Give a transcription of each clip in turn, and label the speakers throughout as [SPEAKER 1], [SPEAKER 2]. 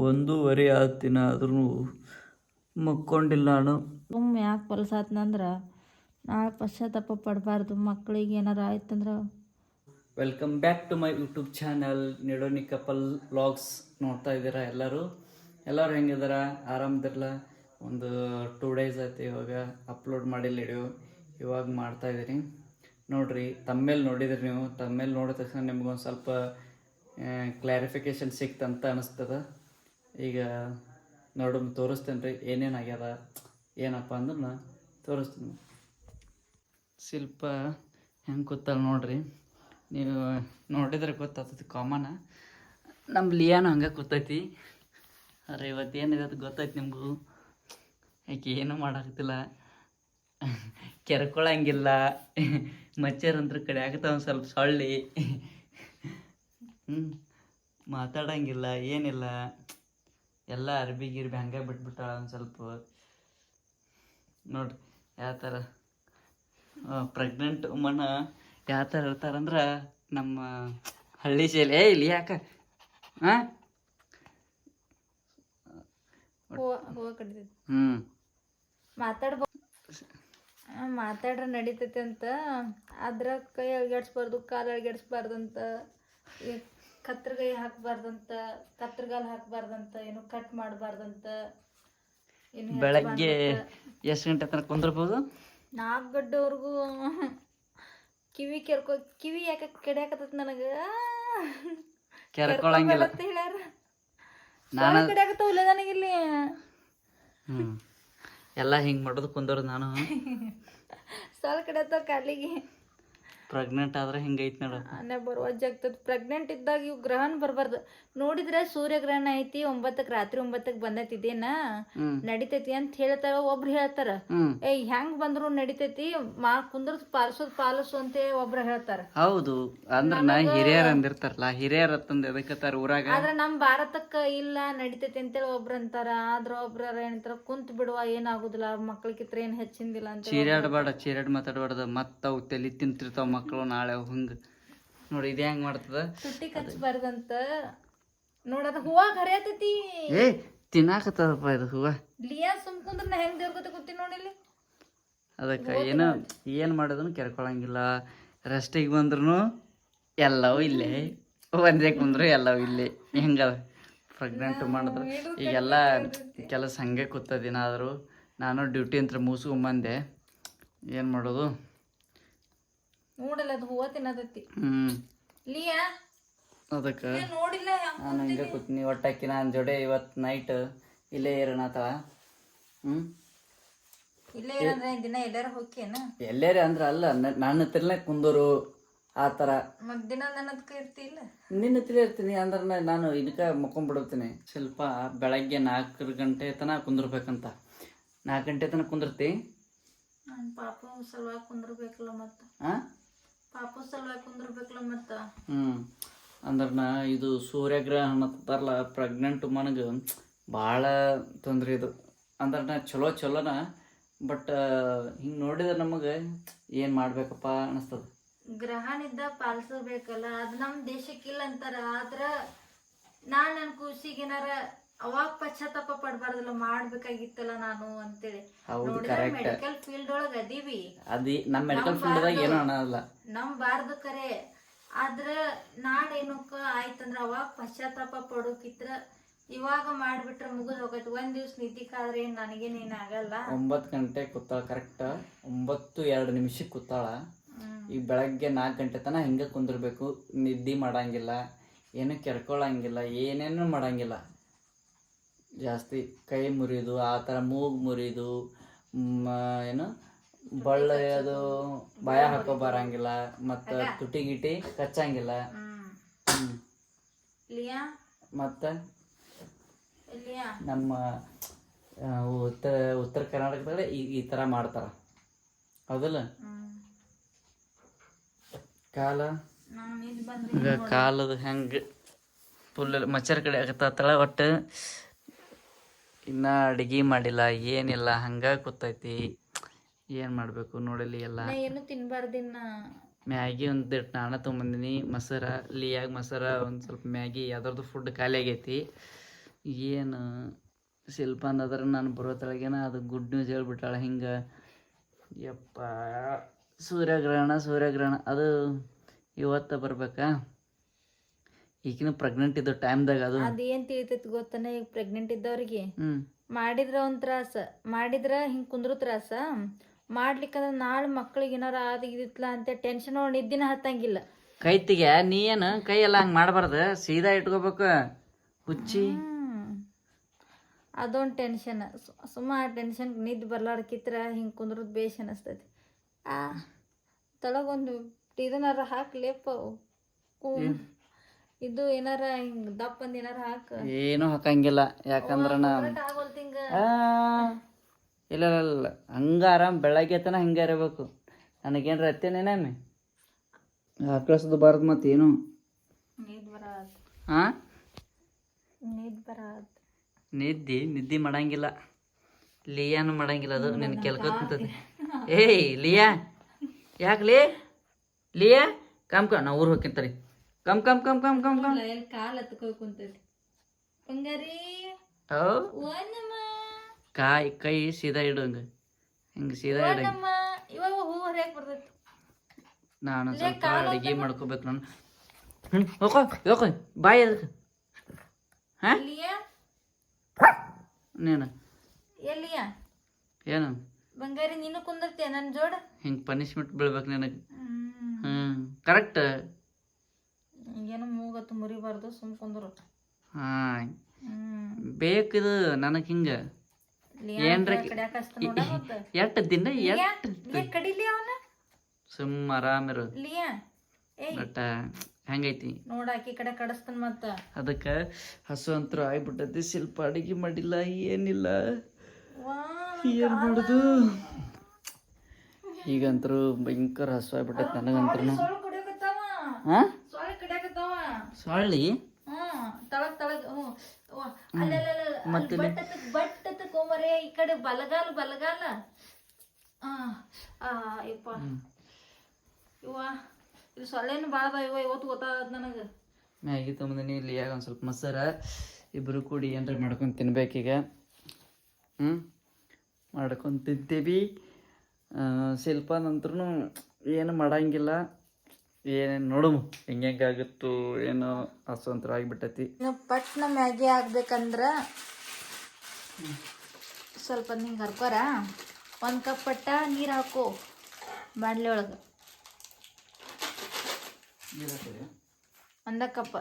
[SPEAKER 1] ಒಂದೂವರೆ ಆದಿನ ಆದ್ರೂ ಮಕ್ಕೊಂಡಿಲ್ಲ ನಾನು.
[SPEAKER 2] ಸುಮ್ಮನೆ ಯಾಕೆ ಹೊಲಸಾತ್ನಂದ್ರೆ ನಾಳೆ ಪಶ್ಚಾತ್ತಾಪ ಪಡಬಾರ್ದು. ಮಕ್ಳಿಗೆ ಏನಾರು ಆಯ್ತಂದ್ರೆ.
[SPEAKER 1] Welcome back to my YouTube channel Nidoni couple vlogs. ನೋಡ್ತಾ ಇದ್ದೀರಾ ಎಲ್ಲರೂ ಹೆಂಗಿದಾರ? ಆರಾಮದಿರಲ್ಲ? ಒಂದು 2 days ಆಯ್ತು ಇವಾಗ ಅಪ್ಲೋಡ್ ಮಾಡಿಲ್ಲ ವಿಡಿಯೋ. ಇವಾಗ ಮಾಡ್ತಾಯಿದ್ದೀನಿ ನೋಡಿರಿ. ತಮ್ಮೇಲೆ ನೋಡಿದ್ರಿ ನೀವು. ತಮ್ಮೇಲೆ ನೋಡಿದ ತಕ್ಷಣ ನಿಮ್ಗೊಂದು ಸ್ವಲ್ಪ ಕ್ಲಾರಿಫಿಕೇಷನ್ ಸಿಕ್ತಂತ ಅನಿಸ್ತದ. ಈಗ ತೋರಿಸ್ತೇನೆ ರೀ ಏನೇನು ಆಗ್ಯದ ಏನಪ್ಪ ಅಂದ್ರೆ ನಾ ತೋರಿಸ್ತೀನಿ. ಶಿಲ್ಪ ಹೆಂಗೆ ಕೂತಲ್ಲ ನೋಡ್ರಿ. ನೀವು ನೋಡಿದ್ರೆ ಗೊತ್ತಾಗ್ತೈತಿ. ಕಾಮನ ನಮ್ಮ ಲಿಯಾನು ಹಂಗೆ ಕೂತೈತಿ. ಅರೆ ಇವತ್ತು ಏನಿದೆ ಅದು ಗೊತ್ತೈತಿ ನಿಮಗೂ. ಯಾಕೆ ಏನೂ ಮಾಡೋಕ್ತಿಲ್ಲ, ಕೆರ್ಕೊಳಂಗಿಲ್ಲ, ಮಚ್ಚರಂತ್ರ ಕಡೆ ಆಗ್ತಾವ ಸ್ವಲ್ಪ ಸೊಳ್ಳಿ, ಮಾತಾಡಂಗಿಲ್ಲ, ಏನಿಲ್ಲ. ಎಲ್ಲ ಅರ್ಬಿ ಹಂಗೆ ಬಿಟ್ಬಿಟ್ಟಾಳ. ಒಂದು ಸ್ವಲ್ಪ ನೋಡ್ರಿ ಯಾವ ಥರ ಪ್ರೆಗ್ನೆಂಟ್ ವುಮನ್ ಯಾವ ಥರ ಇರ್ತಾರಂದ್ರೆ ನಮ್ಮ ಹಳ್ಳಿ ಶೈಲಿ. ಇಲ್ಲಿ ಯಾಕ
[SPEAKER 2] ಮಾತಾಡ್ರೆ ನಡೀತೈತಿ ಅಂತ. ಅದ್ರ ಕೈ ಅಳ್ಗಾಡ್ಸ್ಬಾರ್ದು, ಕಾಲು ಅಳ್ಗಾಡ್ಸ್ಬಾರ್ದಂತ, ಕತ್ರಗೈ ಹಾಕ್ಬಾರ್ದಂತ, ಕತ್ರಗಾಲ್ ಹಾಕ್ಬಾರ್ದಂತ, ಏನು ಕಟ್ ಮಾಡಬಾರ್ದಂತ.
[SPEAKER 1] ಬೆಳಗ್ಗೆ ಎಷ್ಟು ಗಂಟೆ ತನಕ ಕುಂದಿರ್ಬೋದು?
[SPEAKER 2] 4 ಗಂಟೆವರೆಗೂ. ಕಿವಿ ಯಾಕೆ ಕಡಿಯಾಕತ್ತೈತಿ ನನಗೆ.
[SPEAKER 1] ಕೆರ್ಕೊಳಂಗಿಲ್ಲ
[SPEAKER 2] ಹೇಳ್ಯಾರ. ನಾನು ಕಡಿಯಾಕತ್ತವಿಲ್ಲ ನನಗಿಲ್ಲಿ.
[SPEAKER 1] ಎಲ್ಲ ಹಿಂಗೆ ಮಾಡೋದು ಕುಂದೋರು. ನಾನು
[SPEAKER 2] ಸಾಲ ಕಡಿಯತ್ತ ಕಾಲಿಗೆ.
[SPEAKER 1] ಪ್ರೆಗ್ನೆಂಟ್ ಆದ್ರೆ ಹಿಂಗೈತಿ ನೋಡು.
[SPEAKER 2] ಬರುವಜ್ಜಾಗ್ತದೆ. ಪ್ರೆಗ್ನೆಂಟ್ ಇದ್ದಾಗ ಇವು ಗ್ರಹಣ ಬರಬಾರ್ದು. ನೋಡಿದ್ರೆ ಸೂರ್ಯಗ್ರಹಣ ಐತಿ 9ಕ್ಕೆ ರಾತ್ರಿ 9ಕ್ಕೆ ಬಂದೈತಿ, ಇದೇನ ನಡಿತೈತಿ ಅಂತ ಹೇಳ್ತಾರ. ಒಬ್ರು ಹೇಳ್ತಾರ ಹೆಂಗ್ ಬಂದ್ರು ನಡಿತೈತಿ, ಕುಂದ್ರದ್ ಪಾಲಿಸು ಅಂತ ಒಬ್ರು ಹೇಳ್ತಾರ.
[SPEAKER 1] ಹೌದು ಅಂದ್ರ ಹಿರಿಯರ್ ಅಂದಿರ್ತಾರಲ್ಲ, ಹಿರಿಯರ್ ಅಂತಂದ್ ಎದಕ್ಕತ್ತಾರ ಊರಾಗ.
[SPEAKER 2] ಆದ್ರ ನಮ್ ಭಾರತಕ್ಕ ಇಲ್ಲ ನಡಿತೈತಿ ಅಂತೇಳಿ ಒಬ್ರು ಅಂತಾರ. ಆದ್ರ ಒಬ್ರ ಏನಂತಾರ ಕುಂತ್ ಬಿಡುವ ಏನಾಗುದಿಲ್ಲ, ಮಕ್ಳಿಗಿತ್ರ ಏನ್ ಹೆಚ್ಚಿಂದಿಲ್ಲ ಅಂತ.
[SPEAKER 1] ಚೀರಾಡ್ ಮಾತಾಡ್ಬಾರ್ದು. ಮತ್ತ ಅವು ತಲೆ ತಿಂತಿರ್ತಾವ ಮಕ್ಕಳು ನಾಳೆ. ಹಂಗ ನೋಡಿ ಇದು ಹೆಂಗ್ ಮಾಡ್ತದ.
[SPEAKER 2] ತುಟ್ಟಿ ಕಚ್ಬಾರ್ದಂತ ನೋಡದ. ಹೂವ ಹರಿಯತೈತಿ.
[SPEAKER 1] ತಿನ್ನಾಕತ್ತದಪ್ಪ ಇದು ಹೂವ.
[SPEAKER 2] ಲಿಯಾ ಸುಮ್ಕುಂದ್ರ ನಾ ಹೆಂಗ್ ದೇವ್ರ ಕೂತೀನಿ ನೋಡಿಲ್ಲಿ.
[SPEAKER 1] ಅದಕ್ಕೆ ಏನು ಮಾಡೋದನ್ನು ಕೆರ್ಕೊಳಂಗಿಲ್ಲ. ರೆಸ್ಟಿಗೆ ಬಂದ್ರು ಎಲ್ಲವೂ ಇಲ್ಲೇ, ಒಂದೇ ಕುಂದ್ರು ಎಲ್ಲವೂ ಇಲ್ಲೇ. ಹೆಂಗದ ಪ್ರೆಗ್ನೆಂಟ್ ಮಾಡಿದ್ರು. ಈಗೆಲ್ಲ ಕೆಲಸ ಹಂಗೆ ಕೂತದಿನಾದರೂ. ನಾನು ಡ್ಯೂಟಿ ಅಂತ ಮುಗಿಸ್ಕೊಂಬಂದೆ. ಏನು ಮಾಡೋದು
[SPEAKER 2] ನೋಡಲ್ಲ, ಅದು ಹೂವ ತಿನ್ನತೈತಿ. ಲಿಯಾ
[SPEAKER 1] ಅದಕ್ಕೆ ನಾನು ಹಿಂಗೆ ಕೂತೀನಿ. ಒಟ್ಟಾಕಿ ನಾನು ಜೋಡೆ ಇವತ್ತು ನೈಟ್ ಇಲ್ಲೇ ಇರೋಣತ್ತಾಳ.
[SPEAKER 2] ಇಲ್ಲೇ ಇರಂದ್ರೆ ದಿನ ಎಲ್ಲಾರ ಹೋಗ್ಯೇನ?
[SPEAKER 1] ಎಲ್ಲೇರಿ ಅಂದ್ರೆ ಅಲ್ಲ, ನನ್ನ ಹತ್ರನೇ ಕುಂದೂರು ಆ ಥರ.
[SPEAKER 2] ದಿನ ನನ್ನ ಹತ್ರ ಇರ್ತಿಲ್ಲ? ನಿನ್ನ
[SPEAKER 1] ಹತ್ರ ಇರ್ತೀನಿ ಅಂದ್ರೆ ನಾನು ಇದಕ್ಕೆ ಮುಕ್ಕೊಂಡ್ಬಿಡ್ತೀನಿ. ಸ್ವಲ್ಪ ಬೆಳಗ್ಗೆ 4 ಗಂಟೆ ತನಕ ಕುಂದಿರ್ಬೇಕಂತ. 4 ಗಂಟೆ ತನಕ ಕುಂದಿರ್ತಿ.
[SPEAKER 2] ಪಾಪು ಸಲುವಾಗಿ ಕುಂದಿರ್ಬೇಕಲ್ಲ ಮತ್ತೆ. ಪಾಪು ಸಲುವಾಗಿ ಕುಂದಿರ್ಬೇಕಲ್ಲ ಮತ್ತೆ.
[SPEAKER 1] ಅಂದ್ರೆ ಇದು ಸೂರ್ಯಗ್ರಹಣ ಅಂತಾರಲ್ಲ, ಪ್ರೆಗ್ನೆಂಟ್ ವುಮನ್ಗೆ ಭಾಳ ತೊಂದರೆ ಇದು. ಅಂದ್ರೆ ಚಲೋನ, ಬಟ್ ಹಿಂಗೆ ನೋಡಿದ್ರೆ ನಮಗೆ ಏನು ಮಾಡ್ಬೇಕಪ್ಪ ಅನಿಸ್ತದ.
[SPEAKER 2] ಗ್ರಹಣ ಇದ್ದ ಪಾಲಿಸಬೇಕಲ್ಲ, ಅದು ನಮ್ಮ ದೇಶಕ್ಕಿಲ್ಲ ಅಂತಾರ. ಆದ್ರ ನಾನು ನನ್ನ ಕೂಸಿಗೇನಾರ ಅವಾಗ ಪಶ್ಚಾತ್ತಾಪ ಪಡಬಾರ್ದಲ್ಲ, ಮಾಡ್ಬೇಕಾಗಿತ್ತಲ್ಲ ನಾನು ಅಂತೇಳಿ. ಮೆಡಿಕಲ್ ಫೀಲ್ಡ್ ಒಳಗ ಅದೀವಿ.
[SPEAKER 1] ನಮ್ಮ ಮೆಡಿಕಲ್ ಫೀಲ್ಡ್ ಏನೋ ಅನ್ನಲ್ಲ,
[SPEAKER 2] ನಮ್ ಬಾರ್ದ ಕರೆ. ಆದ್ರ ನಾಡೇನಕ್ಕ ಆಯ್ತಂದ್ರ ಅವಾಗ ಪಶ್ಚಾತ್ತಾಪ ಪಡೋಕಿತ್ರ ಇವಾಗ ಮಾಡ್ಬಿಟ್ರೆ ಮುಗಿದ್ ಹೋಗೈತಿ. 1 ದಿವ್ಸ ನಿದ್ದಿಕಾದ್ರೆ ನನಗೇನೇನು ಆಗಲ್ಲ.
[SPEAKER 1] 9 ಗಂಟೆ ಕೂತಾಳ, ಕರೆಕ್ಟ್ 9:02 ಕೂತಾಳ. ಈಗ ಬೆಳಗ್ಗೆ 4 ಗಂಟೆ ತನಕ ಹಿಂಗೆ ಕುಂದಿರ್ಬೇಕು. ನಿದ್ದೆ ಮಾಡಂಗಿಲ್ಲ, ಏನು ಕೆರ್ಕೊಳಂಗಿಲ್ಲ, ಏನೇನು ಮಾಡಂಗಿಲ್ಲ. ಜಾಸ್ತಿ ಕೈ ಮುರಿದು ಆ ಥರ, ಮೂಗು ಮುರಿದು, ಏನು ಬಳ್ಳೆಯೋದು, ಭಯ ಹಾಕೋ ಬರಂಗಿಲ್ಲ, ಮತ್ತು ತುಟಿ ಗಿಟಿ ಕಚ್ಚಂಗಿಲ್ಲ. ಮತ್ತು ನಮ್ಮ ಉತ್ತರ ಕರ್ನಾಟಕದಲ್ಲಿ ಈ ಥರ ಮಾಡ್ತಾರೆ, ಹೌದಲ್ಲ? ಕಾಲದ ಹೆಂಗೆ ಫುಲ್ ಮಚ್ಚರ ಕಡೆ ಆಗತ್ತಳ. ಒಟ್ಟು ಇನ್ನು ಅಡುಗೆ ಮಾಡಿಲ್ಲ, ಏನಿಲ್ಲ, ಹಂಗೆ ಕೂತೈತಿ. ಏನು ಮಾಡಬೇಕು ನೋಡಲಿ. ಎಲ್ಲ
[SPEAKER 2] ಏನು ತಿನ್ಬಾರ್ದಿನ್ನ.
[SPEAKER 1] ಮ್ಯಾಗಿ ಒಂದಿಟ್ಟು ನಾನು ತೊಗೊಂಬಂದಿನಿ, ಮೊಸರ ಲಿಯಾಗ ಮೊಸರ, ಒಂದು ಸ್ವಲ್ಪ ಮ್ಯಾಗಿ, ಯಾವ್ದಾರ್ದು ಫುಡ್ ಖಾಲಿ ಆಗೈತಿ. ಏನು ಶಿಲ್ಪ ಅನ್ನೋದ್ರ ನಾನು ಬರೋತೊಳಗೇನ ಅದು ಗುಡ್ ನ್ಯೂಸ್ ಹೇಳ್ಬಿಟ್ಟಾಳ. ಹಿಂಗೆ ಯಪ್ಪ ಸೂರ್ಯಗ್ರಹಣ ಅದು ಇವತ್ತು ಬರ್ಬೇಕಾ? ಈಗಿನ ಪ್ರೆಗ್ನೆಂಟ್ ಇದ್ದ ಟೈಮ್ದಾಗ ಅದು
[SPEAKER 2] ಅದೇನ್ ತಿಳಿತೈತಿ ಗೊತ್ತನ, ಈಗ ಪ್ರೆಗ್ನೆಂಟ್ ಇದ್ದವ್ರಿಗೆ
[SPEAKER 1] ಹ್ಞೂ
[SPEAKER 2] ಮಾಡಿದ್ರ ಒಂದ್ ತ್ರಾಸ, ಮಾಡಿದ್ರ ಹಿಂಗ್ ಕುಂದ್ರು ತ್ರಾಸ, ಮಾಡ್ಲಿಕ್ಕಂದ್ರ ನಾಳೆ ಮಕ್ಳಿಗೆ ಏನಾರ ಇದಿತ್ಲ ಅಂತ ಟೆನ್ಷನ್ ನಿದ್ದಿನ ಹತ್ತಂಗಿಲ್ಲ.
[SPEAKER 1] ಕೈತಿಗೆ ನೀ ಏನು ಕೈ ಎಲ್ಲ ಹಂಗೆ ಮಾಡಬಾರ್ದು, ಸೀದಾ ಇಟ್ಕೋಬೇಕು ಹುಚ್ಚಿ.
[SPEAKER 2] ಅದೊಂದು ಟೆನ್ಷನ್. ಸುಮ್ಮ ಆ ಟೆನ್ಷನ್ ನಿದ್ದೆ ಬರ್ಲಾರ್ಕಿತ್ರ ಹಿಂಗೆ ಕುಂದ್ರದ್ ಬೇಷ್ ಅನಿಸ್ತೈತಿ. ತಳಗೊಂದು ಇದನ್ನಾರ ಹಾಕ್ಲೇಪ, ಇದು ಏನಾರ ಹಿಂಗೆ ದಪ್ಪಂದು ಏನಾರ ಹಾಕ.
[SPEAKER 1] ಏನೂ ಹಾಕಂಗಿಲ್ಲ, ಯಾಕಂದ್ರೆ ನಾ
[SPEAKER 2] ಆಗೋಲ್ತಿಂಗ.
[SPEAKER 1] ಇಲ್ಲ ಹಂಗೆ ಆರಾಮ್ ಬೆಳಗ್ಗೆ ತನ ಹಂಗೆ ಇರಬೇಕು. ನನಗೇನ್ರ ಹತ್ತೇನೇನೇ ಹಾಕಳಿಸೋದು ಬಾರ್ದು ಮತ್ತೇನು
[SPEAKER 2] ನಿದ್ದೆ ಬರಾತ್,
[SPEAKER 1] ಹಾಂ
[SPEAKER 2] ನಿದ್ದೆ ಬರಾತ್.
[SPEAKER 1] ನಿದ್ದೆ ಮಾಡಂಗಿಲ್ಲ, ಲಿಯಾನು ಮಾಡಂಗಿಲ್ಲ. ಅದು ನಿನ್ನ ಕೆಲ್ಕೋತಂತದೆ. ಏಯ್ ಲಿಯಾ, ಯಾಕೆ ಲಿಯಾ ಕಮ್ ನಾ ಊರು ಹೋಗ್ಕಿಂತರಿ. ಕಮ್
[SPEAKER 2] ಎಲ್ಲಿ ಕಾಲು ಹತ್ಕೋಗಿ ಕುಂತೈತಿ ಬಂಗಾರಿ.
[SPEAKER 1] ಕೈ ಸೀದಾ ಇಡು, ಹಿಂಗೆ ಸೀದಾ ಇಡು.
[SPEAKER 2] ಇವಾಗ ಹೂ ಹರಿಯಾಕ ಬರ್ತೈತಿ.
[SPEAKER 1] ನಾನು ಸ್ವಲ್ಪ ಅಡುಗೆ ಮಾಡ್ಕೋಬೇಕು ನಾನು. ಹೋಗೋ ಬಾಯ್ ಅದಕ್ಕೆ. ಹಾಂ ನೀನು
[SPEAKER 2] ಎಲ್ಲಿಯ
[SPEAKER 1] ಏನು
[SPEAKER 2] ಬಂಗಾರಿ ನೀನು ಕುಂದಿರ್ತೀಯ ನನ್ನ ಜೋಡ?
[SPEAKER 1] ಹಿಂಗೆ ಪನಿಷ್ಮೆಂಟ್ ಬೀಳ್ಬೇಕು ನಿನಗೆ. ಕರೆಕ್ಟ್.
[SPEAKER 2] ಏನು ಮೂಗತ್ತು ಮುರಿಬಾರ್ದು, ಸುಮ್ ಕುಂದ್ರು.
[SPEAKER 1] ಹಾಂ ಬೇಕಿದು ನನಗೆ ಹಿಂಗೆ ಏನ್ರ ಎಷ್ಟು ದಿನ
[SPEAKER 2] ಕಡಿಲಿ ಅವನ
[SPEAKER 1] ಸುಮ್ಮ ಆರಾಮಿರು.
[SPEAKER 2] ಲಿಯಾ
[SPEAKER 1] ಬಟ್ ಹೆಂಗೈತಿ
[SPEAKER 2] ನೋಡಾಕಿ ಕಡೆ ಕಡಸ್ತಾನ ಮತ್ತ.
[SPEAKER 1] ಅದಕ್ಕೆ ಹಸು ಅಂತೂ ಆಗ್ಬಿಟ್ಟೈತಿ. ಶಿಲ್ಪ ಅಡಿಗೆ ಮಾಡಿಲ್ಲ, ಏನಿಲ್ಲ, ಏನು ಮಾಡುದು. ಈಗಂತರೂ ಭಯಂಕರ ಹಸು ಆಗ್ಬಿಟ್ಟೈತಿ ನನಗಂತೂ. ಹಾಂ ಸೊಳ್ಳಿ
[SPEAKER 2] ತಳಗ್ ಮತ್ತೆ ಬಟ್ ತಕೊಂಬರೇ ಈ ಕಡೆ ಬಲಗಾಲ. ಯಪ್ಪ ಇವ ಇದು ಸೊಳ್ಳೆನು ಭಾಳ ಇವ ಇವತ್ತು ಗೊತ್ತಾಗತ್ ನನಗೆ.
[SPEAKER 1] ಮ್ಯಾಗಿ ತೊಗೊಂಬಂದಿನಿ, ಇಲ್ಲಿ ಯಾಗ ಒಂದು ಸ್ವಲ್ಪ ಮೊಸರ, ಇಬ್ಬರು ಕೂಡಿ ಏನಾರ ಮಾಡ್ಕೊಂಡು ತಿನ್ಬೇಕೀಗ. ಮಾಡ್ಕೊಂಡು ತಿಂತೀವಿ. ಶಿಲ್ಪ ನಂತರೂ ಏನು ಮಾಡಂಗಿಲ್ಲ, ಏನೇನು ನೋಡು ಹೆಂಗಾಗುತ್ತೋ ಏನೋ ಹಸುವಂತರ ಆಗಿಬಿಟ್ಟೈತಿ.
[SPEAKER 2] ಪಟ್ನ ಮ್ಯಾಗಿ ಆಗ್ಬೇಕಂದ್ರೆ ಸ್ವಲ್ಪ ಹಿಂಗೆ ಹರ್ಕೋರ, 1 ಕಪ್ ಪಟ್ಟ ನೀರು ಹಾಕೋ ಬಾಣಲೆ ಒಳಗೆ. 1 ಕಪ್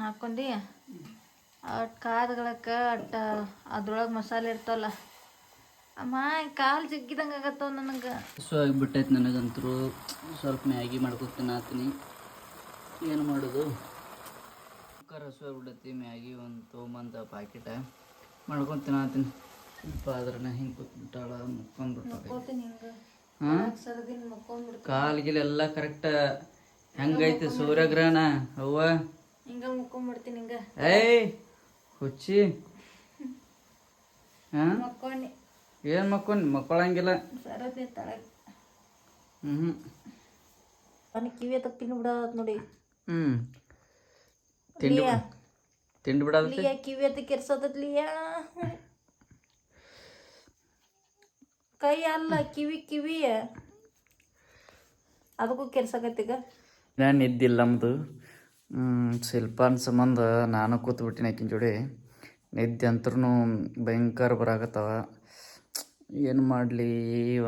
[SPEAKER 2] ಹಾಕೊಂಡಿ. ಅಟ್ ಕಾದ್ಗಳಕ್ಕೆ ಅಟ್ಟ ಅದ್ರೊಳಗೆ ಮಸಾಲೆ ಇರ್ತಾವಲ್ಲ, ಅಮ್ಮ ಕಾಲು ಜಗ್ಗಿದಂಗೆ ಆಗತ್ತವ ನನಗೆ.
[SPEAKER 1] ಹಸು ಆಗಿಬಿಟ್ಟೈತಿ ನನಗಂತರೂ. ಸ್ವಲ್ಪ ಮ್ಯಾಗಿ ಮಾಡ್ಕೊಂಡು ತಿನ್ನಾತೀನಿ, ಏನು ಮಾಡೋದು. ಹಸು ಆಗ್ಬಿಟ್ಟೈತಿ. ಮ್ಯಾಗಿ ಒಂದು ತೊಗೊಂಬಂದ ಪ್ಯಾಕೆಟ ಮಾಡ್ಕೊಂಡು ತಿನ್ನಾತೀನಿ. ಸ್ವಲ್ಪ ಅದ್ರನ್ನ ಹಿಂಗೆ ಕೂತ್ಬಿಟ್ಟಾಳ, ಮುಕ್ಕೊಂಡ್ಬಿಟ್ಟು. ಹಾಂ ಕಾಲ್ಗಿಲೆಲ್ಲ ಕರೆಕ್ಟ್ ಹೆಂಗೈತಿ ಸೂರ್ಯಗ್ರಹಣ ಅವ್ವ.
[SPEAKER 2] ಹಿಂಗೆ ಮುಕ್ಕೊಂಡ್ಬಿಡ್ತೀನಿ ಹಿಂಗೆ.
[SPEAKER 1] ಏಯ್ ಹುಚ್ಚಿ, ಹಾಂ
[SPEAKER 2] ಮಕ್ಕೊಂಡಿ.
[SPEAKER 1] ಏನು ಮಕ್ಕೊಳಂಗಿಲ್ಲ.
[SPEAKER 2] ಸರದಿ ತಳಗೆ
[SPEAKER 1] ಅವನು
[SPEAKER 2] ಕಿವಿ ತಕ್ಕ ತಿಂದ್ಬಿಡೋದು ನೋಡಿ.
[SPEAKER 1] ತಿಂದ್ಬಿಡೋದು
[SPEAKER 2] ಕಿವಿ ಹತ್ತ ಕೆರ್ಸೋದತ್ಲಿಯಾ. ಕೈ ಅಲ್ಲ ಕಿವಿ ಅದಕ್ಕೂ ಕೆರ್ಸಕತ್ತೀಗ.
[SPEAKER 1] ನಾನು ನಿದ್ದಿಲ್ಲ ನಮ್ಮದು. ಶಿಲ್ಪನ ಸಂಬಂಧ ನಾನು ಕೂತ್ಬಿಟ್ಟಿನಿ ಆಕಿನ ಜೋಡಿ. ನಿದ್ದೆ ಅಂತರೂ ಭಯಂಕರ ಬರಾಕತ್ತವ. ಏನು ಮಾಡಲಿ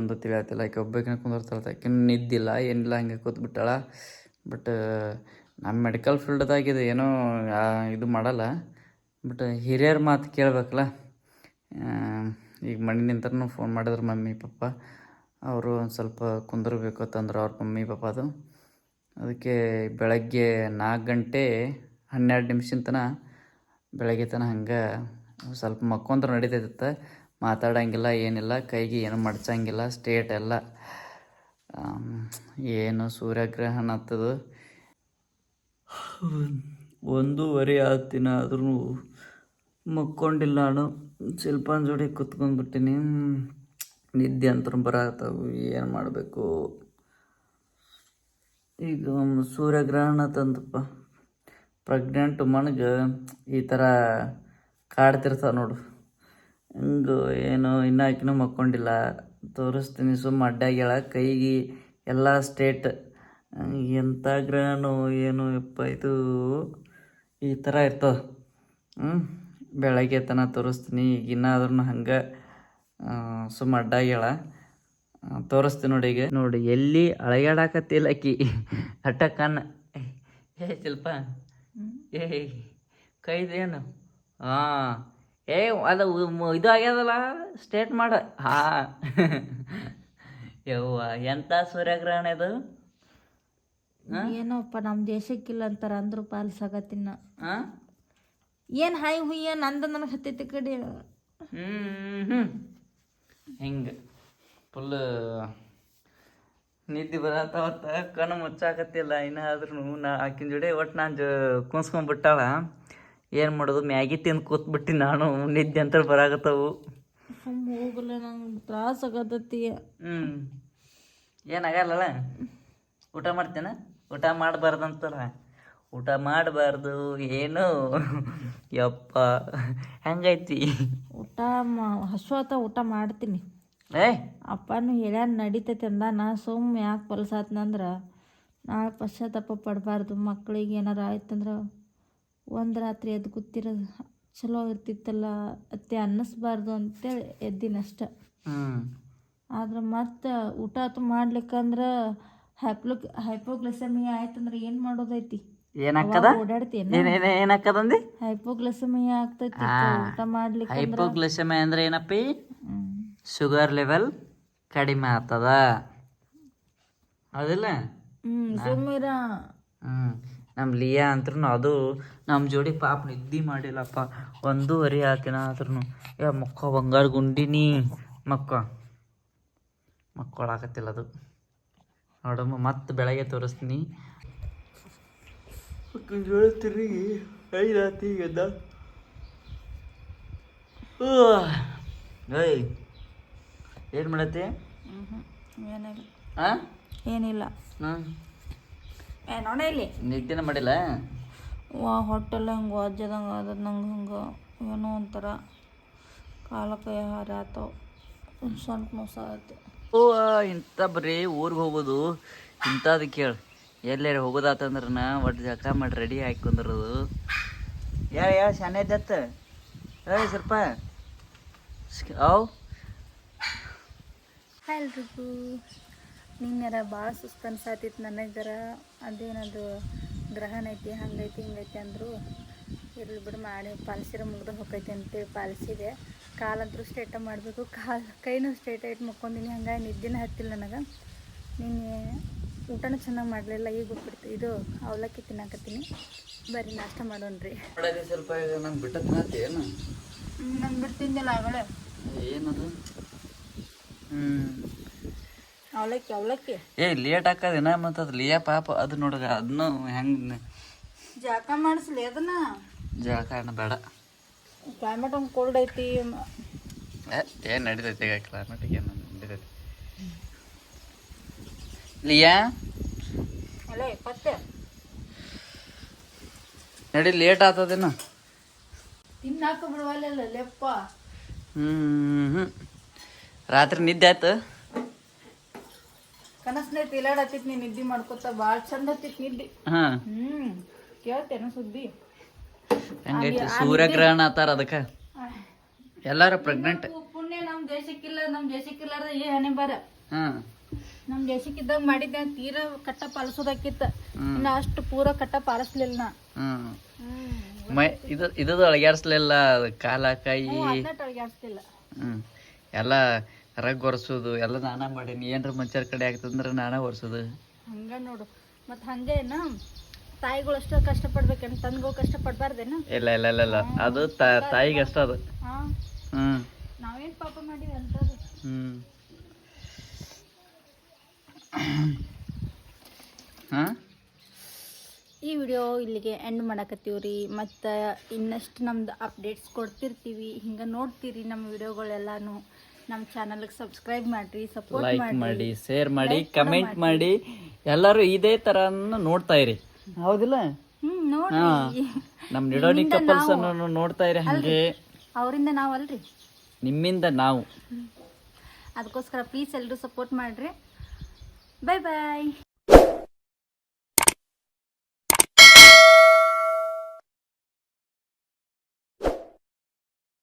[SPEAKER 1] ಒಂದು ತಿಳಿಯತ್ತಿಲ್ಲ. ಆಕೆ ಒಬ್ಬಾಕಿನ ಕುಂದಿರ್ತಾಳೆ, ಆಕಿನ ನಿದ್ದಿಲ್ಲ ಏನಿಲ್ಲ, ಹಂಗೆ ಕೂತ್ಬಿಟ್ಟಾಳ. ಬಟ್ ನಮ್ಮ ಮೆಡಿಕಲ್ ಫೀಲ್ಡ್ದಾಗಿದೆ ಏನೋ ಇದು ಮಾಡಲ್ಲ. ಬಟ್ ಹಿರಿಯರ ಮಾತು ಕೇಳಬೇಕಲ್ಲ. ಈಗ ಮನೆ ನಿಂತರೂ ಫೋನ್ ಮಾಡಿದ್ರು ಮಮ್ಮಿ ಪಪ್ಪ ಅವರು ಒಂದು ಸ್ವಲ್ಪ ಕುಂದಿರ್ಬೇಕು ಅಂತಂದ್ರೆ ಅವ್ರ ಮಮ್ಮಿ ಪಪ್ಪ ಅದು. ಅದಕ್ಕೆ ಬೆಳಗ್ಗೆ 4 ಗಂಟೆ 12 ನಿಮಿಷದ ತನಕ ಬೆಳಗ್ಗೆ ತನಕ ಹಂಗೆ ಸ್ವಲ್ಪ ಮಕ್ಕೊಂದ್ರೆ ನಡೀತೈತೆ. ಮಾತಾಡೋಂಗಿಲ್ಲ ಏನಿಲ್ಲ, ಕೈಗೆ ಏನು ಮಡ್ಚಂಗಿಲ್ಲ, ಸ್ಟೇಟ್ ಎಲ್ಲ. ಏನು ಸೂರ್ಯಗ್ರಹಣ ಆಗ್ತದೆ. 1:15 ಆಗ್ತೀನಿ ಆದ್ರೂ ಮಕ್ಕೊಂಡಿಲ್ಲ. ನಾನು ಶಿಲ್ಪನ ಜೋಡಿ ಕುತ್ಕೊಂಡ್ಬಿಟ್ಟಿನಿ. ನಿದ್ದೆ ಅಂತ ಬರತ್ತವು, ಏನು ಮಾಡಬೇಕು. ಈಗ ಸೂರ್ಯಗ್ರಹಣ ತಂದಪ್ಪ, ಪ್ರೆಗ್ನೆಂಟ್ ಮನಗೆ ಈ ಥರ ಕಾಡ್ತಿರ್ತಾವ ನೋಡು. ಹಿಂಗೆ ಏನು ಇನ್ನೂ ಆಕಿನೂ ಮಕ್ಕೊಂಡಿಲ್ಲ, ತೋರಿಸ್ತೀನಿ. ಸುಮ್ಮ ಅಡ್ಡಾಗ್ಯಾಳ, ಕೈಗೆ ಎಲ್ಲ ಸ್ಟೇಟ್. ಎಂಥ ಗ್ರಹಣ ಏನು ಯಪ್ಪ ಇದು, ಈ ಥರ ಇರ್ತದೆ. ಬೆಳಗ್ಗೆ ತನಕ ತೋರಿಸ್ತೀನಿ. ಈಗ ಇನ್ನಾದ್ರೂ ಹಂಗೆ ಸುಮ್ಮ ಅಡ್ಡಾಗ್ಯಾಳ, ತೋರಿಸ್ತೀನಿ ನೋಡಿ. ಈಗ ನೋಡಿ ಎಲ್ಲಿ ಅಳಗ್ಯಾಡಕತ್ತಿಲ್ಲ ಆಕಿ, ಹಠಕ್ಕನ್ನ. ಶಿಲ್ಪ ಕೈದೇನು? ಹಾಂ, ಅದು ಇದು ಆಗ್ಯದಲ್ಲ, ಸ್ಟೇಟ್ ಮಾಡ. ಹಾಂ ಯವ್ವ, ಎಂಥ ಸೂರ್ಯಗ್ರಹಣ ಇದು.
[SPEAKER 2] ಏನೋಪ್ಪ ನಮ್ಮ ದೇಶಕ್ಕಿಲ್ಲ ಅಂತಾರ, ಅಂದ್ರು ಪಾಲಿಸಾಗತ್ತಿನ. ಏನು ಹಾಯ್ ಹುಯ್ಯ ನಂದು ನನಗೆ ಹತ್ತೈತಿ ಕಡೆ.
[SPEAKER 1] ಹಿಂಗೆ ಫುಲ್ ನಿದ್ದೆ ಬರತ್ತವತ್ತ, ಕಣ್ಣು ಮುಚ್ಚಾಕತ್ತಿಲ್ಲ. ಇನ್ನಾದ್ರೂ ಆಕಿನ ಜೋಡಿ ಒಟ್ಟು ನಾನು ಕುಣ್ಸ್ಕೊಂಡ್ಬಿಟ್ಟಾಳ. ಏನು ಮಾಡೋದು, ಮ್ಯಾಗಿ ತಿಂದು ಕೂತ್ಬಿಟ್ಟು ನಾನು, ನಿದ್ದೆ ಅಂತ ಬರಾಕತ್ತವು.
[SPEAKER 2] ಹೋಗಲ್ಲ, ನಂಗೆ ತ್ರಾಸ ಆಗತ್ತತಿ.
[SPEAKER 1] ಏನಾಗಲ್ಲ, ಊಟ ಮಾಡ್ತೇನೆ. ಊಟ ಮಾಡಬಾರ್ದಂತಾರ, ಊಟ ಮಾಡಬಾರ್ದು ಏನು. ಯಪ್ಪ ಹೆಂಗೈತಿ
[SPEAKER 2] ಊಟ ಹಸುವಾತ ಊಟ ಮಾಡ್ತೀನಿ.
[SPEAKER 1] ಏ
[SPEAKER 2] ಅಪ್ಪನೂ ಹೇಳ್ಯಾನ ನಡಿತೈತಿ ಅಂದಾನ. ಸುಮ್ಮ ಯಾಕೆ ಪಲ್ಸಾತ್ನಂದ್ರೆ ನಾಳೆ ಪಶ್ಚಾತ್ತಾಪ ಪಡಬಾರ್ದು. ಮಕ್ಳಿಗೆ ಏನಾರ ಆಯ್ತಂದ್ರೆ ಒಂದು ರಾತ್ರಿ ಎದ್ದು ಕೂತಿರೋದು ಚಲೋ ಇರ್ತಿತ್ತಲ್ಲ ಅತ್ತೆ ಅನ್ನಿಸ್ಬಾರ್ದು ಅಂತೇಳಿ ಎದ್ದಿನಷ್ಟ. ಆದ್ರೆ ಮತ್ತೆ ಊಟ ಆತು ಮಾಡ್ಲಿಕ್ಕಂದ್ರೆ ಹೈಪೋಗ್ಲಿಸೆಮಿಯಾ ಆಯ್ತಂದ್ರೆ ಏನು ಮಾಡೋದೈತಿ?
[SPEAKER 1] ಏನಾಕದ?
[SPEAKER 2] ಓಡಾಡ್ತೀನಿ.
[SPEAKER 1] ಏನಾಕದಂದಿ?
[SPEAKER 2] ಹೈಪೋಗ್ಲಿಸೆಮಿಯಾ ಆಗ್ತೈತಿ ಊಟ ಮಾಡ್ಲಿಕ್ಕೆ.
[SPEAKER 1] ಹೈಪೋಗ್ಲಿಸೆಮಿಯಾ ಅಂದ್ರೆ ಏನಪ್ಪಿ? ಶುಗರ್ ಲೆವೆಲ್ ಕಡಿಮೆ ಆಗ್ತದ, ಹೌದಿಲ್ಲ?
[SPEAKER 2] ಸುಮ್ಮಿರ.
[SPEAKER 1] ನಮ್ಮ ಲಿಯಾ ಅಂತ್ರು ಅದು ನಮ್ಮ ಜೋಡಿ ಪಾಪ ನಿದ್ದೆ ಮಾಡಿಲ್ಲಪ್ಪ. 1:30 ಹಾಕಿನ ಆದ್ರೂ ಮಕ್ಕ ಬಂಗಾರ ಗುಂಡಿನಿ ಮಕ್ಕಳಾಕತ್ತಿಲ್ಲ ಅದು. ನೋಡಮ್ಮ ಮತ್ತೆ ಬೆಳಗ್ಗೆ ತೋರಿಸ್ತೀನಿ. ಜೋಳ ತಿರುಗಿ 5 ಆತಿ ಈಗದ. ಏಯ್ ಏನು ಮಾಡತ್ತಿ?
[SPEAKER 2] ಏನಿಲ್ಲ. ನೋಡ ಇಲ್ಲಿ
[SPEAKER 1] ನಿದ್ದೆನ ಮಾಡಿಲ್ಲ.
[SPEAKER 2] ಹೊಟ್ಟೆಲ್ಲ ಹಿಂಗೆ ವಾಜ್ಯದಂಗೆ ಆದದ. ನಂಗೆ ಹಂಗೆ ಏನೋ ಒಂಥರ ಕಾಲ ಕೈ ಹಾರ ಆತವ, ಸೊಂಟ ಮೋಸ ಆಯ್ತು.
[SPEAKER 1] ಇಂಥ ಬರೀ ಊರಿಗೆ ಹೋಗೋದು ಇಂಥದ್ದು ಕೇಳು. ಎಲ್ಲಾರು ಹೋಗೋದಾತಂದ್ರೆ ಒಟ್ಟು ಜಕ ಮಾಡಿ ರೆಡಿ ಹಾಕೊಂಡ್ರದು. ಯಾವ ಶಾನೆ ಇದ್ದತ್ತ ಸ್ವಲ್ಪ ಅವು
[SPEAKER 2] ಎಲ್ರಿಗೂ ನಿಂಗಾರ ಭಾಳ ಸುಸ್ತು ಅನ್ಸಾತಿತ್ತು ನನಗರ. ಅದೇನದು ಗ್ರಹಣ ಐತಿ, ಹಂಗೈತಿ ಹಿಂಗೈತಿ ಅಂದರು. ಇರ್ಲಿ ಬಿಡು ಮಾಡಿ ಪಾಲಿಸಿರ ಮುಗ್ದು ಹೋಗೈತಿ ಅಂತೇಳಿ ಪಾಲಿಸಿದೆ. ಕಾಲಂತರೂ ಸ್ಟ್ರೇಟ ಮಾಡಬೇಕು, ಕೈನೂ ಸ್ಟ್ರೇಟ್ ಆಯ್ತು ಮುಕ್ಕೊಂಡಿನಿ. ಹಂಗಾಗಿ ನಿದ್ದೆನೇ ಹತ್ತಿಲ್ಲ ನನಗೆ. ನಿನ್ನೆ ಊಟನೂ ಚೆನ್ನಾಗಿ ಮಾಡಲಿಲ್ಲ. ಈಗ ಹೋಗ್ಬಿಡ್ತು. ಇದು ಅವಲಕ್ಕಿ ತಿನ್ನಾಕತ್ತೀನಿ. ಬರ್ರಿ ನಾಷ್ಟ ಮಾಡೋಣ್ರಿ.
[SPEAKER 1] ಸ್ವಲ್ಪ ನಂಗೆ ಬಿಟ್ಟ ತಿನ್ನತ್ತಿ ಏನು?
[SPEAKER 2] ನಂಗೆ ಬಿಟ್ಟು ತಿಂದಿಲ್ಲ ಆಗಲೇ.
[SPEAKER 1] ಏನದು?
[SPEAKER 2] ಅವಲಕ್ಕಿ
[SPEAKER 1] ಲೇಟ್ ಹಾಕದೇನ ಮತ್ತು ಅದು ಲಿಯಾ ಪಾಪ ಅದು ನೋಡ್ಗ ಅದನ್ನು ಹೆಂಗೆ
[SPEAKER 2] ಜಾಕ ಮಾಡಿಸ್ಲಿ ಅದನ್ನ.
[SPEAKER 1] ಜಾಕ ಬೇಡ,
[SPEAKER 2] ಕ್ಲೈಮೇಟ್ ಒಂದು ಕೋಲ್ಡ್ ಐತಿ.
[SPEAKER 1] ಏನು ನಡೀತೈತಿ ಈಗ ಕ್ಲೈಮೇಟಿಗೆ ಏನು ನಡೀತೈತಿ. ಲಿಯಾ
[SPEAKER 2] ಅಲ್ಲೇ ಪತ್ತೆ
[SPEAKER 1] ನಡಿ, ಲೇಟ್ ಆಗ್ತದೇನು?
[SPEAKER 2] ತಿನ್ನಾಕ ಬಿಡುವಲ್ಲ ಲೆಪ್ಪ.
[SPEAKER 1] ರಾತ್ರಿ ನಿದ್ದೆ ಆಯ್ತು?
[SPEAKER 2] ಕನಸ್ನೈತಿ ಇಲ್ಲಾಡತ್ತಿತ್ತು. ನೀ ನಿದ್ದೆ ಮಾಡ್ಕೊತ ಭಾಳ ಚಂದ ಹತ್ತಿತ್ತು ನಿದ್ದೆ. ಕೇಳ್ತೇನ ಸುದ್ದಿ?
[SPEAKER 1] ಹೆಂಗೈತಿ ಸೂರ್ಯಗ್ರಹಣ ಆತಾರ ಅದಕ್ಕೆ ಎಲ್ಲಾರು ಪ್ರೆಗ್ನೆಂಟ್.
[SPEAKER 2] ಪುಣ್ಯ ನಮ್ಮ ದೇಶಕ್ಕಿಲ್ಲಾರ್ದ ಏ ಹಣೆ ಬರ. ನಮ್ಮ ದೇಶಕ್ಕಿದ್ದಾಗ ಮಾಡಿದ್ದೆ ತೀರಾ ಕಟ್ಟ ಪಾಲಿಸೋದಕ್ಕಿತ್ತ. ಇನ್ನು ಅಷ್ಟು ಪೂರ ಕಟ್ಟ ಪಾಲಿಸ್ಲಿಲ್ಲ ನಾ.
[SPEAKER 1] ಇದು ಅಳಗ್ಯಾಡ್ಸ್ಲಿಲ್ಲ, ಕಾಲ ಕೈ
[SPEAKER 2] ಅಳಗ್ಯಾಡ್ಸ್ಲಿಲ್ಲ.
[SPEAKER 1] ಎಲ್ಲ ರಗ್ ಒರೆಸೋದು ಎಲ್ಲ ನಾನ ಮಾಡೀನಿ. ಏನ್ರ ಮಂಚಾರ ಕಡೆ ಆಗ್ತಂದ್ರೆ ನಾನ ಒರೆಸೋದು.
[SPEAKER 2] ಹಂಗ ನೋಡು. ಮತ್ತು ಹಂಗೇನ ತಾಯಿಗಳು ಅಷ್ಟು ಕಷ್ಟಪಡ್ಬೇಕೇನು, ತಂದ್ಗಳು ಕಷ್ಟಪಡ್ಬಾರ್ದೇನು?
[SPEAKER 1] ಇಲ್ಲ ಇಲ್ಲ ಇಲ್ಲ ಇಲ್ಲ, ಅದು ತಾಯಿಗೆ ಅಷ್ಟ ಅದು.
[SPEAKER 2] ನಾವೇನು ಪಾಪ ಮಾಡಿವಿ ಅಂತದು. ಈ ವಿಡಿಯೋ ಇಲ್ಲಿಗೆ ಎಂಡ್ ಮಾಡಕತ್ತೀವ್ರಿ. ಮತ್ತು ಇನ್ನಷ್ಟು ನಮ್ದು ಅಪ್ಡೇಟ್ಸ್ ಕೊಡ್ತಿರ್ತೀವಿ. ಹಿಂಗೆ ನೋಡ್ತೀರಿ ನಮ್ಮ ವಿಡಿಯೋಗಳೆಲ್ಲನೂ. ನಮ್ಮ ಚಾನಲ್ಗೆ ಸಬ್ಸ್ಕ್ರೈಬ್ ಮಾಡ್ರಿ, ಸಪೋರ್ಟ್
[SPEAKER 1] ಲೈಕ್
[SPEAKER 2] ಮಾಡ್ರಿ.
[SPEAKER 1] ಮಾಡಿ, ಶೇರ್ ಮಾಡಿ, ಕಮೆಂಟ್ ಮಾಡಿ. ಎಲ್ಲರೂ ಇದೇ ತರ ನೋಡ್ತಾ ಇರಿ, ಹೌದಿಲ್ಲ?
[SPEAKER 2] ನೋಡ್ರಿ,
[SPEAKER 1] ನಮ್ ನಿಡೋನಿ ಕಪಲ್ಸ್ ಅನ್ನು ನೋಡ್ತಾ ಇರಿ ಹಂಗೆ.
[SPEAKER 2] ಅವರಿಂದ ನಾವಲ್ರಿ,
[SPEAKER 1] ನಿಮ್ಮಿಂದ ನಾವು.
[SPEAKER 2] ಅದಕ್ಕೋಸ್ಕರ ಪ್ಲೀಸ್ ಎಲ್ಲರೂ ಸಪೋರ್ಟ್ ಮಾಡ್ರಿ. ಬಾಯ್ ಬಾಯ್.